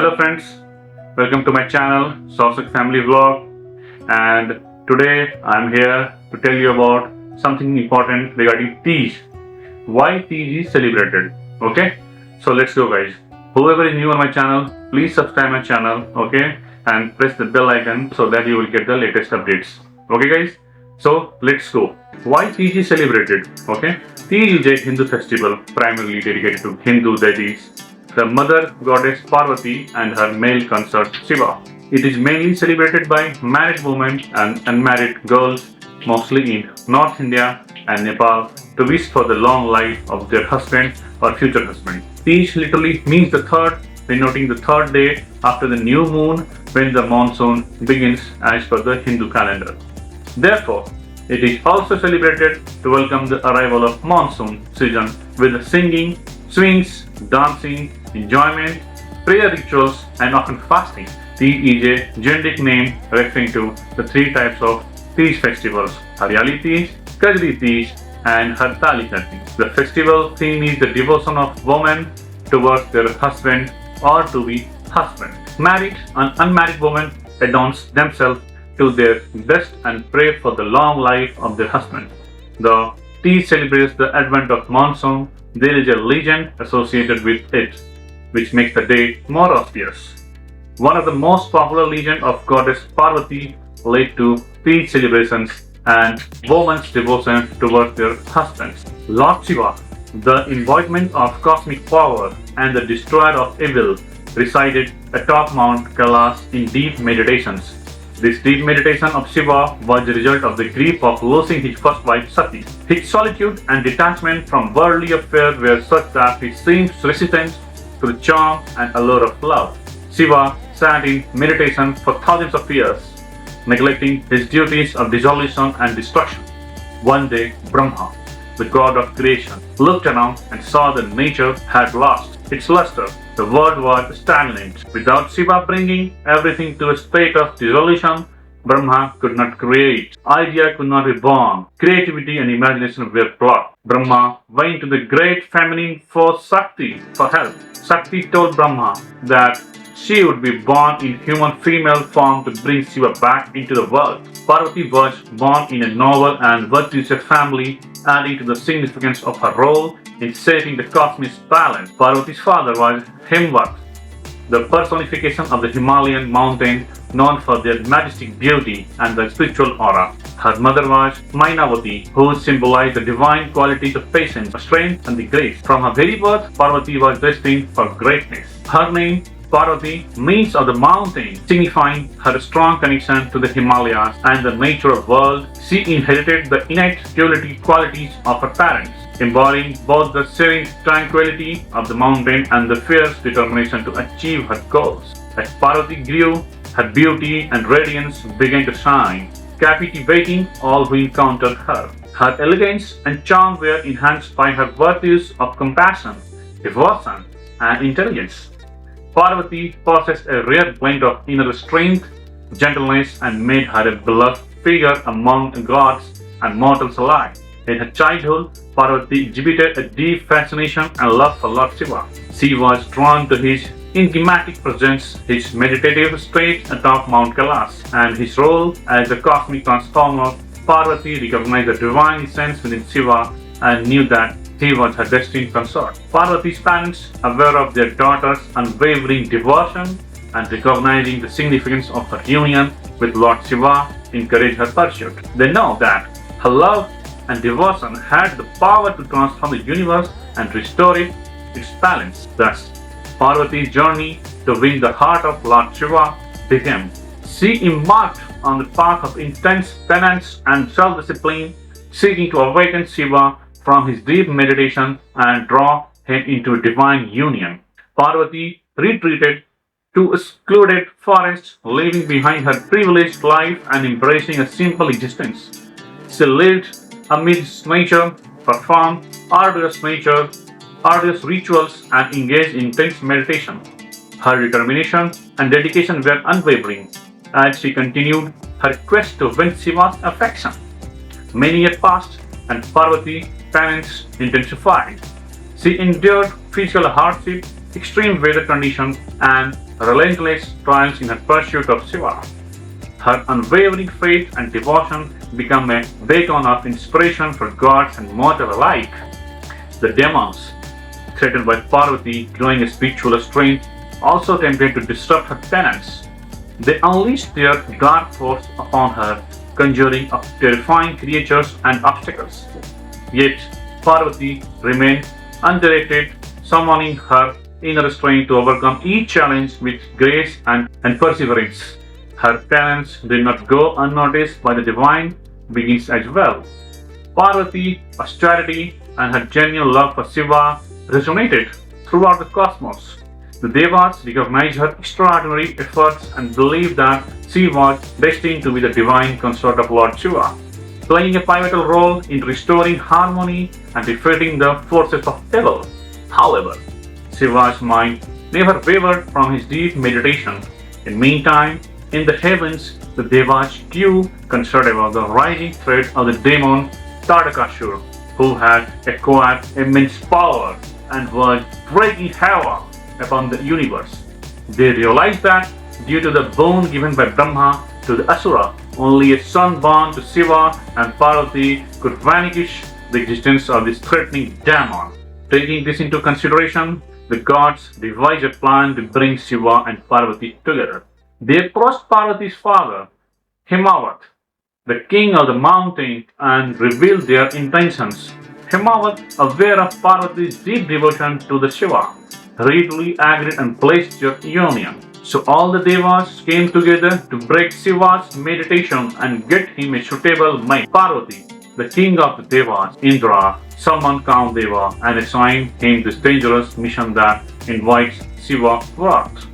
Hello friends, welcome to my channel Sausage Family Vlog, and today I'm here to tell you about something important regarding Teej. Why Teej is celebrated. Okay, so let's go guys. Whoever is new on my channel, please subscribe my channel, okay, and press the bell icon so that you will get the latest updates. Okay guys, so let's go. Why Teej is celebrated? Okay, Teej is a Hindu festival primarily dedicated to Hindu deities, the mother goddess Parvati and her male consort Shiva. It is mainly celebrated by married women and unmarried girls, mostly in North India and Nepal, to wish for the long life of their husband or future husband. Teej literally means the third, denoting the third day after the new moon when the monsoon begins as per the Hindu calendar. Therefore, it is also celebrated to welcome the arrival of monsoon season with singing, swings, dancing, enjoyment, prayer rituals, and often fasting. Teej is a generic name referring to the three types of Teej festivals: Haryali Teej, Kajri Teej, and Hartali Teej. The festival theme is the devotion of women towards their husband or to-be husband. Married and unmarried women adorn themselves to their best and pray for the long life of their husband. The Teej celebrates the advent of monsoon. There is a legend associated with it, which makes the day more auspicious. One of the most popular legends of goddess Parvati led to Teej celebrations and women's devotion towards their husbands. Lord Shiva, the embodiment of cosmic power and the destroyer of evil, resided atop Mount Kailash in deep meditations. This deep meditation of Shiva was the result of the grief of losing his first wife Sati. His solitude and detachment from worldly affairs were such that he seemed resistant to the charm and allure of love. Shiva sat in meditation for thousands of years, neglecting his duties of dissolution and destruction. One day, Brahma, the god of creation, looked around and saw that nature had lost its luster. The world was stagnant. Without Shiva bringing everything to a state of dissolution, Brahma could not create. Idea could not be born. Creativity and imagination were blocked. Brahma went to the great feminine force Shakti for help. Shakti told Brahma that she would be born in human female form to bring Shiva back into the world. Parvati was born in a noble and virtuous family, adding to the significance of her role in shaping the cosmic balance. Parvati's father was Himvat, the personification of the Himalayan mountain known for their majestic beauty and the spiritual aura. Her mother was Mainavati, who symbolized the divine qualities of patience, strength, and the grace. From her very birth, Parvati was destined for greatness. Her name, Parvati, means of the mountain, signifying her strong connection to the Himalayas and the natural world. She inherited the innate purity qualities of her parents, embodying both the serene tranquility of the mountain and the fierce determination to achieve her goals. As Parvati grew, her beauty and radiance began to shine, captivating all who encountered her. Her elegance and charm were enhanced by her virtues of compassion, devotion, and intelligence. Parvati possessed a rare blend of inner strength, gentleness, and made her a beloved figure among gods and mortals alike. In her childhood, Parvati exhibited a deep fascination and love for Lord Shiva. She was drawn to his enigmatic presence, his meditative state atop Mount Kailash, and his role as a cosmic transformer. Parvati recognized the divine essence within Shiva and knew that he was her destined consort. Parvati's parents, aware of their daughter's unwavering devotion and recognizing the significance of her union with Lord Shiva, encouraged her pursuit. They know that her love and devotion had the power to transform the universe and restore its balance. Thus, Parvati's journey to win the heart of Lord Shiva began. She embarked on the path of intense penance and self-discipline, seeking to awaken Shiva from his deep meditation and draw him into a divine union. Parvati retreated to a secluded forest, leaving behind her privileged life and embracing a simple existence. She lived amidst nature, performed arduous rituals, and engaged in intense meditation. Her determination and dedication were unwavering as she continued her quest to win Shiva's affection. Many years passed, and Parvati's penance intensified. She endured physical hardship, extreme weather conditions, and relentless trials in her pursuit of Shiva. Her unwavering faith and devotion become a beacon of inspiration for gods and mortals alike. The demons, threatened by Parvati growing a spiritual strength, also attempted to disrupt her penance. They unleashed their dark force upon her, conjuring up terrifying creatures and obstacles. Yet Parvati remained undirected, summoning her inner strength to overcome each challenge with grace and perseverance. Her talents did not go unnoticed by the divine beings as well. Parvati's austerity and her genuine love for Shiva resonated throughout the cosmos. The Devas recognized her extraordinary efforts and believed that she was destined to be the divine consort of Lord Shiva, playing a pivotal role in restoring harmony and defeating the forces of evil. However, Shiva's mind never wavered from his deep meditation. In the meantime, in the heavens, the Devas too considered about the rising threat of the demon Tadakasur, who had acquired immense power and was wreaking havoc upon the universe. They realized that due to the boon given by Brahma to the Asura, only a son born to Shiva and Parvati could vanquish the existence of this threatening demon. Taking this into consideration, the gods devised a plan to bring Shiva and Parvati together. They approached Parvati's father, Himavat, the king of the mountain, and revealed their intentions. Himavat, aware of Parvati's deep devotion to the Shiva, readily agreed and blessed their union. So all the Devas came together to break Shiva's meditation and get him a suitable mate. Parvati, the king of the Devas, Indra, summoned Kamdeva and assigned him this dangerous mission that invites Shiva wrath.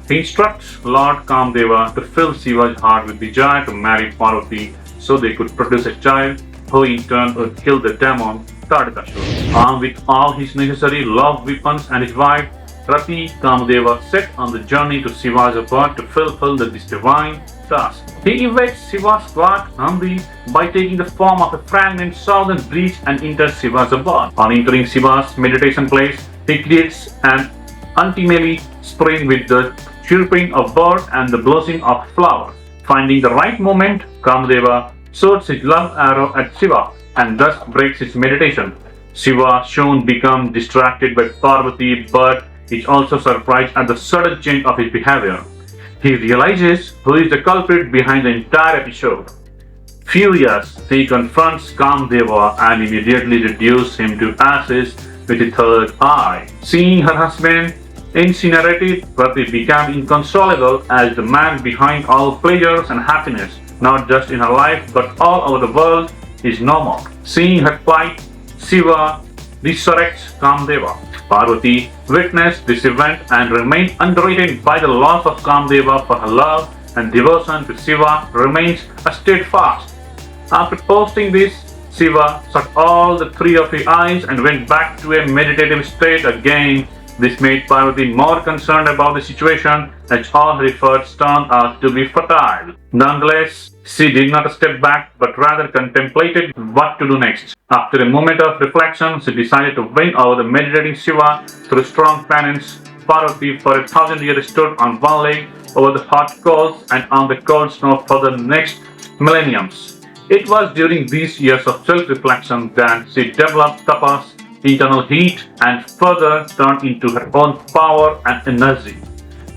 He instructs Lord Kamdeva to fill Shiva's heart with desire to marry Parvati so they could produce a child who in turn would kill the demon Tadakasur. Armed with all his necessary love weapons and his wife, Rati, Kamdeva set on the journey to Shiva's abode to fulfill this divine task. He evades Shiva's god Nandi by taking the form of a fragrant southern breeze and enters Shiva's abode. On entering Shiva's meditation place, he creates an untimely spring with the chirping of birds and the blossoming of flowers. Finding the right moment, Kamdeva shoots his love arrow at Shiva and thus breaks his meditation. Shiva soon becomes distracted by Parvati but is also surprised at the sudden change of his behavior. He realizes who is the culprit behind the entire episode. Furious, he confronts Kamdeva and immediately reduces him to ashes with a third eye. Seeing her husband incinerated, Rati became inconsolable as the man behind all pleasures and happiness, not just in her life but all over the world, is no more. Seeing her plight, Shiva resurrects Kamdeva. Parvati witnessed this event and remained underrated by the loss of Kamdeva, for her love and devotion to Shiva remains steadfast. After posting this, Shiva shut all the three of his eyes and went back to a meditative state again. This made Parvati more concerned about the situation as all her efforts turned out to be futile. Nonetheless, she did not step back but rather contemplated what to do next. After a moment of reflection, she decided to win over the meditating Shiva through strong penance. Parvati for 1,000 years stood on one leg over the hot coals and on the cold snow for the next millenniums. It was during these years of self-reflection that she developed tapas, internal heat, and further turned into her own power and energy.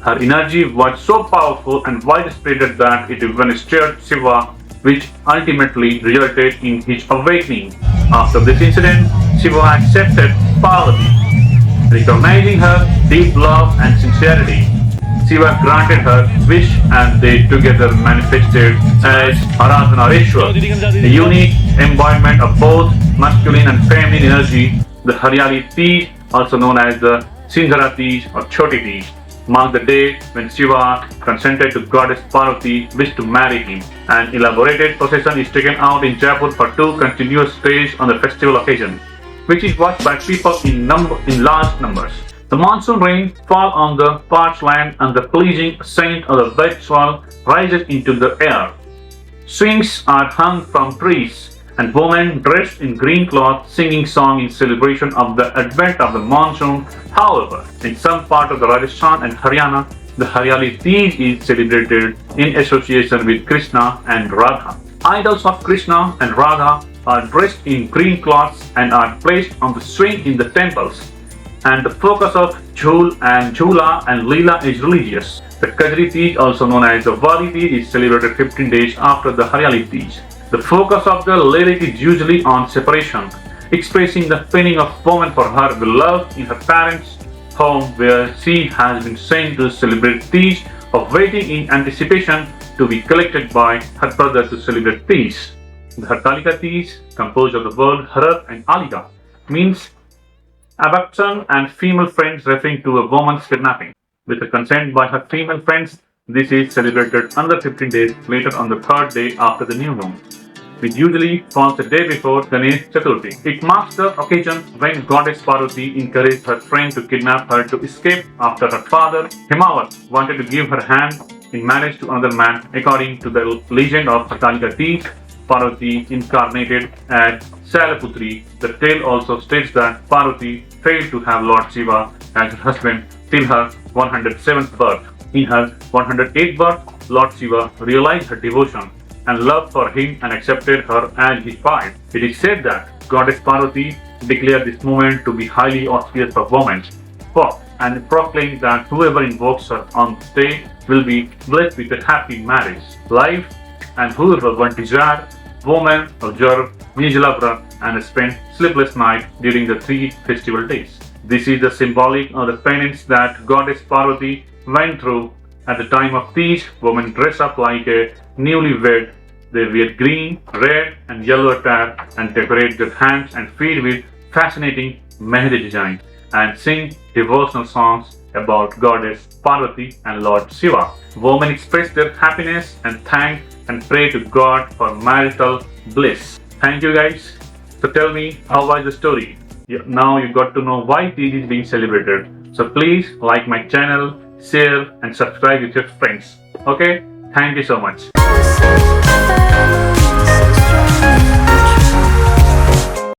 Her energy was so powerful and widespread that it even stirred Shiva, which ultimately resulted in his awakening. After this incident, Shiva accepted Parvati, recognizing her deep love and sincerity. Shiva granted her wish and they together manifested as Aradhana Ritual, a unique embodiment of both masculine and feminine energy. The Haryali Teej, also known as the Sindhara Teej or Choti Teej, marked the day when Shiva consented to goddess Parvati wished to marry him. An elaborated procession is taken out in Jaipur for 2 continuous days on the festival occasion, which is watched by people in large numbers. The monsoon rain falls on the parched land and the pleasing scent of the wet soil rises into the air. Swings are hung from trees, and women dressed in green cloth singing songs in celebration of the advent of the monsoon. However, in some part of the Rajasthan and Haryana, the Haryali Teej is celebrated in association with Krishna and Radha. Idols of Krishna and Radha are dressed in green cloths and are placed on the swing in the temples. And the focus of Jhula and Leela is religious. The Kajri Teej, also known as the Wali Teej, is celebrated 15 days after the Haryali Teej. The focus of the lyric is usually on separation, expressing the feeling of woman for her beloved in her parents' home, where she has been sent to celebrate Teej, of waiting in anticipation to be collected by her brother to celebrate Teej. The Hartalika Teej, composed of the word Harat and Alika, means abduction and female friends, referring to a woman's kidnapping. With the consent by her female friends, this is celebrated under 15 days later on the third day after the new moon, which usually falls the day before Ganesh Chaturthi. It marks the occasion when goddess Parvati encouraged her friend to kidnap her to escape after her father, Himavat, wanted to give her hand in marriage to another man. According to the legend of Hartalika Teej, Parvati incarnated as Salaputri. The tale also states that Parvati failed to have Lord Shiva as her husband till her 107th birth. In her 108th birth, Lord Shiva realized her devotion and love for him and accepted her as his wife. It is said that Goddess Parvati declared this moment to be highly auspicious for women, and proclaimed that whoever invokes her on this day will be blessed with a happy marriage life, and whoever one desire, woman observe Nirjala Vrat and spend sleepless night during the 3 festival days. This is the symbolic of the penance that Goddess Parvati went through at the time of Teej. Women dress up like a newlywed. They wear green, red, and yellow attire and decorate their hands and feet with fascinating mehndi designs and sing devotional songs about Goddess Parvati and Lord Shiva. Women express their happiness and thank and pray to God for marital bliss. Thank you guys. So tell me, how was the story? Now you got to know why Teej is being celebrated. So please like my channel, share and subscribe with your friends. Okay? Thank you so much.